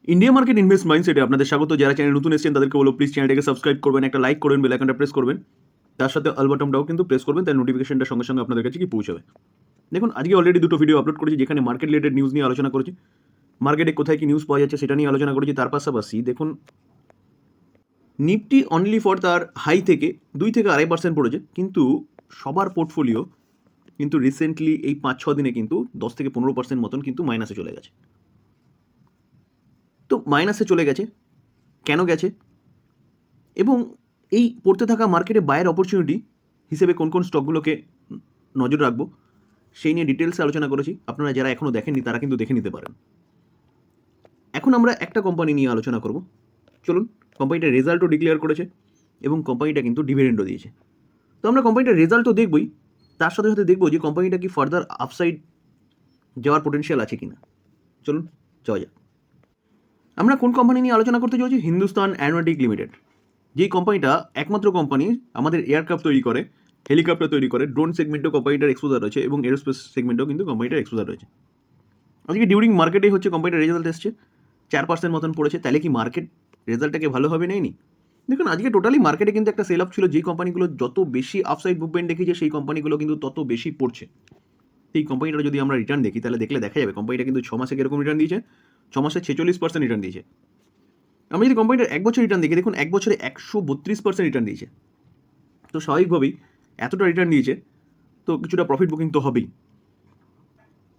India market invest মাইন্ডসেটে আপনাদের স্বাগত। যারা চ্যানেল নতুন এসেছেন তাদেরকে বলো প্লিজ চ্যানেলটাকে সাবস্ক্রাইব করবেন, একটা লাইক করবেন, বেল আইকনটা প্রেস করবেন, তার সাথে অল বাটনটাও কিন্তু প্রেস করবেন, তার নোটিফিকেশনটা সঙ্গে সঙ্গে আপনাদের কাছে কি পৌঁছাবে। দেখুন, আজকে অলরেডি দুটো ভিডিও আপলোড করেছি যেখানে মার্কেট রিলেটেড নিউজ নিয়ে আলোচনা করেছি, মার্কেটে কোথায় কি নিউজ পাওয়া যাচ্ছে সেটা নিয়ে আলোচনা করেছি। তার পাশাপাশি দেখুন, নিফটি অনলি ফর তার হাই থেকে 2-2.5% পড়েছে, কিন্তু সবার পোর্টফোলিও কিন্তু রিসেন্টলি এই 5-6 দিনে কিন্তু 10-15% মতন কিন্তু মাইনাসে চলে গেছে। তো মাইনাসে চলে গেছে, কেন গেছে, এবং এই পড়তে থাকা মার্কেটে বায়ের অপরচুনিটি হিসেবে কোন কোন স্টকগুলোকে নজর রাখবো সেই নিয়ে ডিটেলসে আলোচনা করেছি। আপনারা যারা এখনও দেখেননি তারা কিন্তু দেখে নিতে পারেন। এখন আমরা একটা কোম্পানি নিয়ে আলোচনা করব। চলুন, কোম্পানিটার রেজাল্টও ডিক্লেয়ার করেছে এবং কোম্পানিটা কিন্তু ডিভিডেন্ডও দিয়েছে। তো আমরা কোম্পানিটার রেজাল্টও দেখবই, তার সাথে সাথে দেখবো যে কোম্পানিটা কি ফার্দার আপসাইড যাওয়ার পোটেনশিয়াল আছে কিনা। চলুন যাওয়া যাক। আমরা কোন কোম্পানি নিয়ে আলোচনা করতে চলেছি? Hindustan aeronautic limited. যেই কোম্পানিটা একমাত্র কোম্পানি আমাদের এয়ারক্রাফট তৈরি করে, হেলিকপ্টার তৈরি করে, ড্রোন সেগমেন্টেও কোম্পানিটার এক্সপোজার রয়েছে এবং এরোস্পেস সেগমেন্টেও কিন্তু কোম্পানিটার এক্সপোজার রয়েছে। আজকে ডিউরিং মার্কেটেই হচ্ছে কোম্পানিটার রেজাল্ট এসছে, 4% মতন পড়েছে। তাহলে কি মার্কেট রেজাল্টটাকে ভালোভাবে নেয়নি? দেখুন, আজকে টোটালি মার্কেটে কিন্তু একটা সেল অফ ছিল। যেই কোম্পানিগুলো যত বেশি আপসাইড মুভমেন্ট দেখিয়েছে সেই কোম্পানিগুলো কিন্তু তত বেশি পড়ছে। এই কোম্পানিটা যদি আমরা রিটার্ন দেখি তাহলে দেখলে দেখা যাবে কোম্পানিটা কিন্তু 6 মাসে কীরকম রিটার্ন দিয়েছে। 6 মাসে 46% রিটার্ন দিয়েছে। আমরা যদি কোম্পানিটার 1 বছর রিটার্ন দেখি, দেখুন 1 বছরে 132% রিটার্ন দিয়েছে। তো স্বাভাবিকভাবেই এতটা রিটার্ন দিয়েছে, তো কিছুটা প্রফিট বুকিং তো হবেই।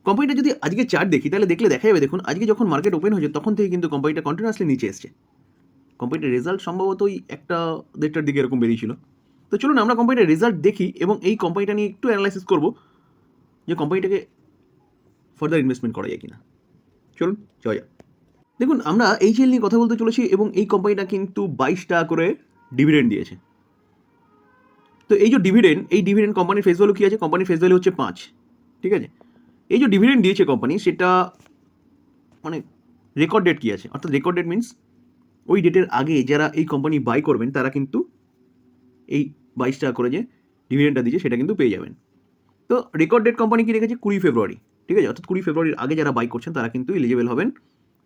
কোম্পানিটা যদি আজকে চার্ট দেখি তাহলে দেখলে দেখা যাবে, দেখুন আজকে যখন মার্কেট ওপেন হয়েছে তখন থেকে কিন্তু কোম্পানিটা কন্টিনিউয়াসলি নিচে এসছে। কোম্পানিটার রেজাল্ট সম্ভবতই 1-1.5টার দিকে এরকম বেরিয়েছিল। তো চলুন আমরা কোম্পানিটার রেজাল্ট দেখি এবং এই কোম্পানিটা নিয়ে একটু অ্যানালাইসিস করব যে কোম্পানিটাকে ফার্দার ইনভেস্টমেন্ট করা যায় কিনা। চলুন যাওয়া যাক। দেখুন, আমরা এইচএল নিয়ে কথা বলতে চলেছি এবং এই কোম্পানিটা কিন্তু 22 টাকা করে ডিভিডেন্ড দিয়েছে। তো এই যে ডিভিডেন্ড কোম্পানির ফেস ভ্যালু কী আছে? কোম্পানির ফেস ভ্যালু হচ্ছে 5, ঠিক আছে। এই যে ডিভিডেন্ড দিয়েছে কোম্পানি, সেটা মানে রেকর্ড ডেট কী আছে? অর্থাৎ রেকর্ড ডেট মিনস ওই ডেটের আগে যারা এই কোম্পানি বাই করবেন তারা কিন্তু এই 22 টাকা করে যে ডিভিডেন্ডটা দিয়েছে সেটা কিন্তু পেয়ে যাবেন। তো রেকর্ড ডেট কোম্পানি কি রেখেছে? 20 ফেব্রুয়ারি, ঠিক আছে। অর্থাৎ 20 ফেব্রুয়ারির আগে যারা বাই করছেন তারা কিন্তু এলিজিবল হবেন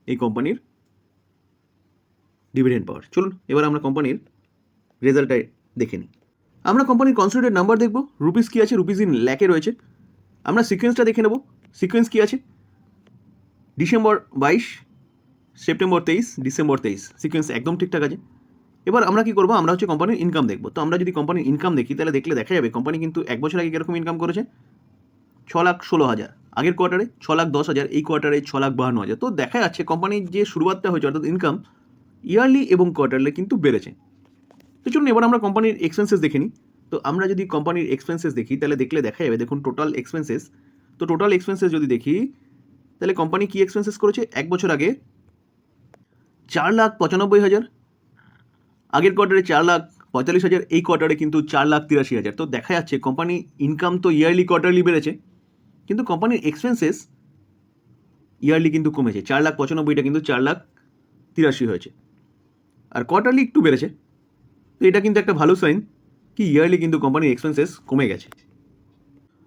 এই কোম্পানির ডিভিডেন্ড পাওয়ার। চলুন এবার আমরা কোম্পানির রেজাল্টটা দেখে নিই। আমরা কোম্পানির কনসোলিডেটেড নাম্বার দেখব। রুপিস কী আছে? রুপিস ইন ল্যাকে রয়েছে। আমরা সিকোয়েন্সটা দেখে নেব। সিকোয়েন্স কী আছে? ডিসেম্বর 22, সেপ্টেম্বর 23, ডিসেম্বর 23, সিকোয়েন্স একদম ঠিকঠাক আছে। এবার আমরা কি করবো? আমরা হচ্ছে কোম্পানির ইনকাম দেখবো। তো আমরা যদি কোম্পানির ইনকাম দেখি তাহলে দেখলে দেখা যাবে কোম্পানি কিন্তু 1 বছর আগে কীরকম ইনকাম করেছে? 6,16,000 আগের কোয়ার্টারে, 6,10,000 এই কোয়ার্টারে, 6,52,000। তো দেখা যাচ্ছে কোম্পানির যে শুরুয়াতটা হয়েছে অর্থাৎ ইনকাম ইয়ারলি এবং কোয়ার্টারলি কিন্তু বেড়েছে। তো চলুন এবার আমরা কোম্পানির এক্সপেন্সেস দেখে নিই। তো আমরা যদি কোম্পানির এক্সপেন্সেস দেখি তাহলে দেখলে দেখা যাবে, দেখুন টোটাল এক্সপেন্সেস। তো টোটাল এক্সপেন্সেস যদি দেখি তাহলে কোম্পানি কি এক্সপেন্সেস করেছে? 1 বছর আগে 4,95,000, আগের কোয়ার্টারে 4,45,000, এই কোয়ার্টারে কিন্তু 4,83,000। তো দেখা যাচ্ছে কোম্পানি ইনকাম তো ইয়ারলি কোয়ার্টারলি বেড়েছে, কিন্তু কোম্পানির এক্সপেন্সেস ইয়ারলি কিন্তু কমেছে। 4,95,000টা কিন্তু 4,83,000 হয়েছে, আর কোয়ার্টারলি একটু বেড়েছে। তো এটা কিন্তু একটা ভালো সাইন কি ইয়ারলি কিন্তু কোম্পানির এক্সপেন্সেস কমে গেছে।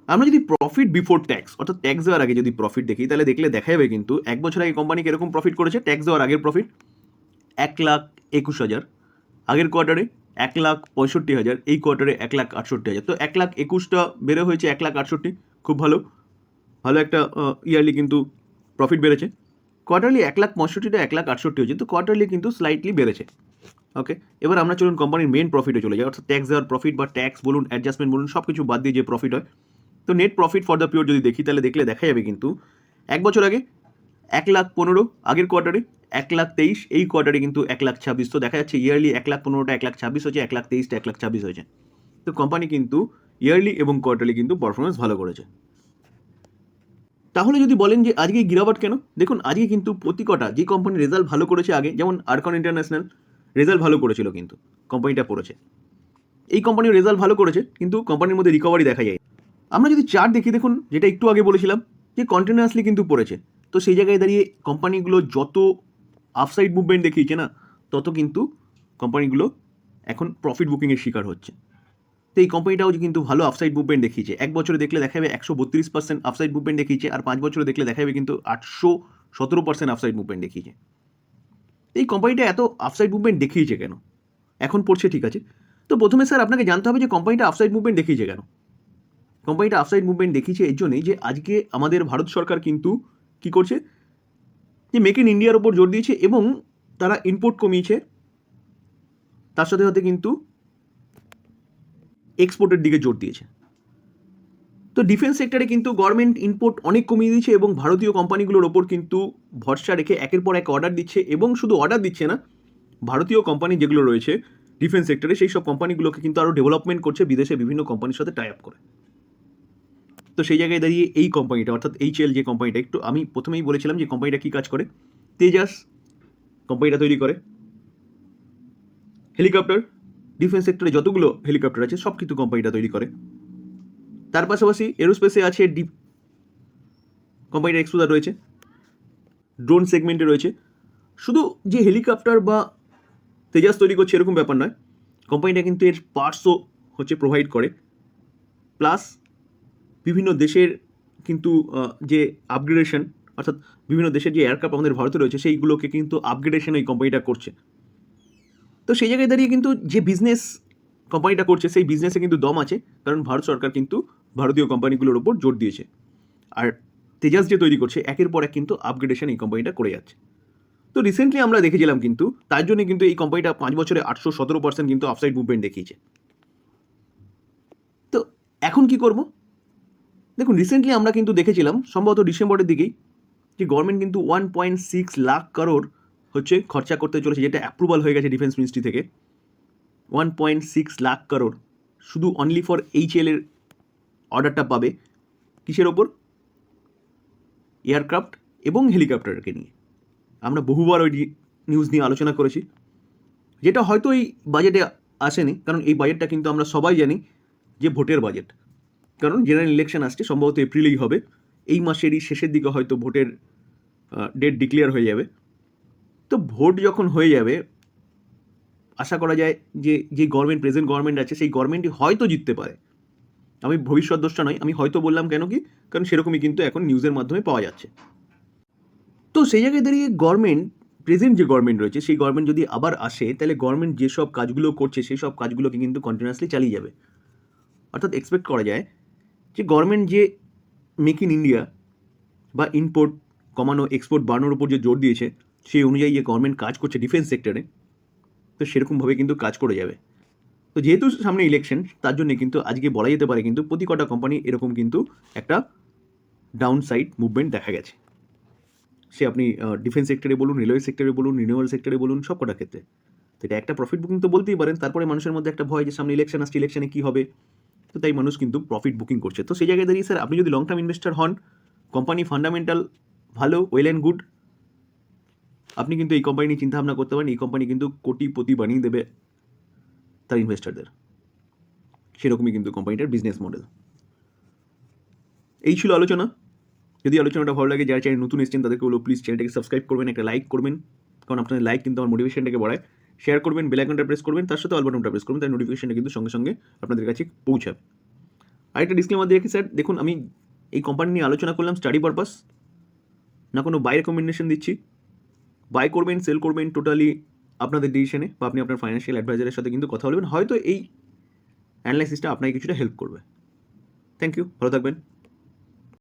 আমরা যদি প্রফিট বিফোর ট্যাক্স অর্থাৎ ট্যাক্স দেওয়ার আগে যদি প্রফিট দেখি তাহলে দেখলে দেখা যাবে কিন্তু 1 বছর আগে কোম্পানি কীরকম প্রফিট করেছে। ট্যাক্স দেওয়ার আগের প্রফিট 1,21,000, আগের কোয়ার্টারে 1,65,000, এই কোয়ার্টারে 1,68,000। তো 1,21,000টা বেড়ে হয়েছে 1,68,000, খুব ভালো একটা ইয়ারলি কিন্তু প্রফিট বেড়েছে। কোয়ার্টারলি 1,65,000টা 1,68,000 হয়েছে, তো কোয়ার্টারলি কিন্তু স্লাইটলি বেড়েছে। ওকে, এবার আমরা চলুন কোম্পানির মেন প্রফিটে চলে যাই, অর্থাৎ ট্যাক্স দেওয়ার প্রফিট বা ট্যাক্স বলুন, অ্যাডজাস্টমেন্ট বলুন, সব কিছু বাদ দিয়ে যে প্রফিট হয়। তো net profit for the pure যদি দেখি তাহলে দেখলে দেখা যাবে কিন্তু 1 বছর আগে 1,15,000, আগের কোয়ার্টারে 1,23,000, এই কোয়ার্টারে কিন্তু 1,26,000। তো দেখা যাচ্ছে ইয়ারলি 1,15,000টা 1,26,000 হয়েছে, 1,23,000টা 1,26,000 হয়েছে। তো কোম্পানি কিন্তু ইয়ারলি এবং কোয়ার্টারলি কিন্তু পারফরমেন্স ভালো করেছে। তাহলে যদি বলেন যে আজকে গিরাবাট কেন, দেখুন আজকে কিন্তু প্রতি কটা যে কোম্পানির রেজাল্ট ভালো করেছে আগে, যেমন আরকন ইন্টারন্যাশনাল রেজাল্ট ভালো করেছিল কিন্তু কোম্পানিটা পড়েছে। এই কোম্পানির রেজাল্ট ভালো করেছে কিন্তু কোম্পানির মধ্যে রিকভারি দেখা যায়। আমরা যদি চার্ট দেখি, দেখুন যেটা একটু আগে বলেছিলাম যে কন্টিনিউয়াসলি কিন্তু পড়েছে। তো সেই জায়গায় দাঁড়িয়ে কোম্পানিগুলো যত আপসাইড মুভমেন্ট দেখিয়েছে না, তত কিন্তু কোম্পানিগুলো এখন প্রফিট বুকিংয়ের শিকার হচ্ছে। তো এই কোম্পানিটাও কিন্তু ভালো আপসাইড মুভমেন্ট দেখিয়েছে। 1 বছরে দেখলে দেখা যাবে 132% আপসাইড মুভমেন্ট দেখিয়েছে, আর 5 বছরে দেখলে দেখা যাবে কিন্তু 817% আপসাইড মুভমেন্ট দেখিয়েছে। এই কোম্পানিটা এত আপসাইড মুভমেন্ট দেখিয়েছে কেন? এখন পড়ছে ঠিক আছে, তো প্রথমে স্যার আপনাকে জানতে হবে যে কোম্পানিটা আপসাইড মুভমেন্ট দেখিয়েছে কেন। কোম্পানিটা আপসাইড মুভমেন্ট দেখিয়েছে এর জন্যই যে আজকে আমাদের ভারত সরকার কিন্তু কী করছে, যে মেক ইন ইন্ডিয়ার ওপর জোর দিয়েছে এবং তারা ইম্পোর্ট কমিয়েছে, তার সাথে সাথে কিন্তু এক্সপোর্টের দিকে জোর দিয়েছে। তো ডিফেন্স সেক্টরে কিন্তু গভর্নমেন্ট ইম্পোর্ট অনেক কমিয়ে দিয়েছে এবং ভারতীয় কোম্পানিগুলোর ওপর কিন্তু ভরসা রেখে একের পর এক অর্ডার দিচ্ছে, এবং শুধু অর্ডার দিচ্ছে না, ভারতীয় কোম্পানি যেগুলো রয়েছে ডিফেন্স সেক্টরে সেই সব কোম্পানিগুলোকে কিন্তু আরও ডেভেলপমেন্ট করছে বিদেশে বিভিন্ন কোম্পানির সাথে টাই আপ করে। তো সেই জায়গায় দাঁড়িয়ে এই কোম্পানিটা অর্থাৎ এইচএল যে কোম্পানিটা, একটু আমি প্রথমেই বলেছিলাম যে কোম্পানিটা কী কাজ করে। তেজাস কোম্পানিটা তৈরি করে হেলিকপ্টার, ডিফেন্স সেক্টরে যতগুলো হেলিকপ্টার আছে সব কিন্তু কোম্পানিটা তৈরি করে। তার পাশাপাশি এরোস্পেসে আছে কোম্পানিটা এক্সপোজার রয়েছে, ড্রোন সেগমেন্টে রয়েছে। শুধু যে হেলিকপ্টার বা তেজাস তৈরি করছে এরকম ব্যাপার নয়, কোম্পানিটা কিন্তু এর পার্টসও হচ্ছে প্রোভাইড করে, প্লাস বিভিন্ন দেশের কিন্তু যে আপগ্রেডেশন, অর্থাৎ বিভিন্ন দেশের যে এয়ারক্রাফট আমাদের ভারতে রয়েছে সেইগুলোকে কিন্তু আপগ্রেডেশন এই কোম্পানিটা করছে। তো সেই জায়গায় দাঁড়িয়ে কিন্তু যে বিজনেস কোম্পানিটা করছে সেই বিজনেসে কিন্তু দম আছে, কারণ ভারত সরকার কিন্তু ভারতীয় কোম্পানিগুলোর ওপর জোর দিয়েছে। আর তেজাস যে তৈরি করছে একের পর এক কিন্তু আপগ্রেডেশন এই কোম্পানিটা করে যাচ্ছে। তো রিসেন্টলি আমরা দেখেছিলাম কিন্তু তার জন্য কিন্তু এই কোম্পানিটা 5 বছরে 817% কিন্তু আপসাইড মুভমেন্ট দেখিয়েছে। তো এখন কি করব? দেখুন, রিসেন্টলি আমরা কিন্তু দেখেছিলাম সম্ভবত ডিসেম্বরের দিকেই যে গভর্নমেন্ট কিন্তু 1.6 লাখ করোড় হচ্ছে খরচা করতে চলেছে, যেটা অ্যাপ্রুভাল হয়ে গেছে ডিফেন্স মিনিস্ট্রি থেকে। 1.6 লাখ করোড় শুধু অনলি ফর এইচএল এর অর্ডারটা পাবে কিসের ওপর? এয়ারক্রাফট এবং হেলিকপ্টারকে নিয়ে। আমরা বহুবার ওই নিউজ নিয়ে আলোচনা করেছি, যেটা হয়তো এই বাজেটে আসেনি, কারণ এই বাজেটটা কিন্তু আমরা সবাই জানি যে ভোটের বাজেট, কারণ জেনারেল ইলেকশন আসছে, সম্ভবত এপ্রিলেই হবে। এই মাসেরই শেষের দিকে হয়তো ভোটের ডেট ডিক্লেয়ার হয়ে যাবে। তো ভোট যখন হয়ে যাবে আশা করা যায় যে যে গভর্নমেন্ট প্রেজেন্ট গভর্নমেন্ট আছে সেই গভর্নমেন্টই হয়তো জিততে পারে। আমি ভবিষ্যৎ দোষটা নয়, আমি হয়তো বললাম কেন কি, কারণ সেরকমই কিন্তু এখন নিউজের মাধ্যমে পাওয়া যাচ্ছে। তো সেই জায়গায় দাঁড়িয়ে গভর্নমেন্ট, প্রেজেন্ট যে গভর্নমেন্ট রয়েছে সেই গভর্নমেন্ট যদি আবার আসে, তাহলে গভর্নমেন্ট যেসব কাজগুলো করছে সেই সব কাজগুলোকে কিন্তু কন্টিনিউয়াসলি চালিয়ে যাবে। অর্থাৎ এক্সপেক্ট করা যায় যে গভর্নমেন্ট যে মেক ইন ইন্ডিয়া বা ইম্পোর্ট কমানো, এক্সপোর্ট বাড়ানোর উপর যে জোর দিয়েছে, সেই অনুযায়ী যে গভর্নমেন্ট কাজ করছে ডিফেন্স সেক্টরে, তো সেরকমভাবে কিন্তু কাজ করে যাবে। তো যেহেতু সামনে ইলেকশন, তার জন্য কিন্তু আজকে বলা যেতে পারে কিন্তু প্রতি কটা কোম্পানি এরকম কিন্তু একটা ডাউন সাইড মুভমেন্ট দেখা গেছে। সে আপনি ডিফেন্স সেক্টরে বলুন, রেলওয়ে সেক্টরে বলুন, রিনিউয়াল সেক্টরে বলুন, সব কটা ক্ষেত্রে। তো এটা একটা প্রফিট বুকিং তো বলতেই পারেন। তারপরে মানুষের মধ্যে একটা ভয় যে সামনে ইলেকশন আসছে, ইলেকশনে কী হবে, তো তাই মানুষ কিন্তু প্রফিট বুকিং করছে। তো সেই জায়গায় দাঁড়িয়ে স্যার আপনি যদি লং টার্ম ইনভেস্টার হন, কোম্পানি ফান্ডামেন্টাল ভালো, ওয়েল অ্যান্ড গুড, আপনি কিন্তু এই কোম্পানি নিয়ে চিন্তাভাবনা করতে পারেন। এই কোম্পানি কিন্তু কোটিপতি বানিয়ে দেবে তার ইনভেস্টারদের, সেরকমই কিন্তু কোম্পানিটার বিজনেস মডেল। এই ছিল আলোচনা। যদি আলোচনাটা ভালো লাগে, যারা চ্যানেল নতুন এসেছেন তাদেরকে বলবো প্লিজ চ্যানেলটাকে সাবস্ক্রাইব করবেন, একটা লাইক করবেন, কারণ আপনাদের লাইক কিন্তু আমার মোটিভেশনটাকে বাড়ায়। শেয়ার করবেন, বেল আইকনটা প্রেস করবেন, তার সাথে অল বাটনটা প্রেস করবেন, তার নোটিফিকেশনটা কিন্তু সঙ্গে সঙ্গে আপনাদের কাছে পৌঁছাবে। আরেকটা ডিসক্লেমার দিয়ে রাখি স্যার, দেখুন আমি এই কোম্পানি নিয়ে আলোচনা করলাম স্টাডি পারপাস, না কোনো বাই রেকমেন্ডেশন দিচ্ছি। বাই করবেন, সেল করবেন টোটালি আপনাদের ডিসিশনে, বা আপনি আপনার ফাইন্যান্সিয়াল অ্যাডভাইজারের সাথে কিন্তু কথা বলবেন, হয়তো এই অ্যানালাইসিসটা আপনাকে কিছুটা হেল্প করবে। থ্যাংক ইউ, ভালো থাকবেন।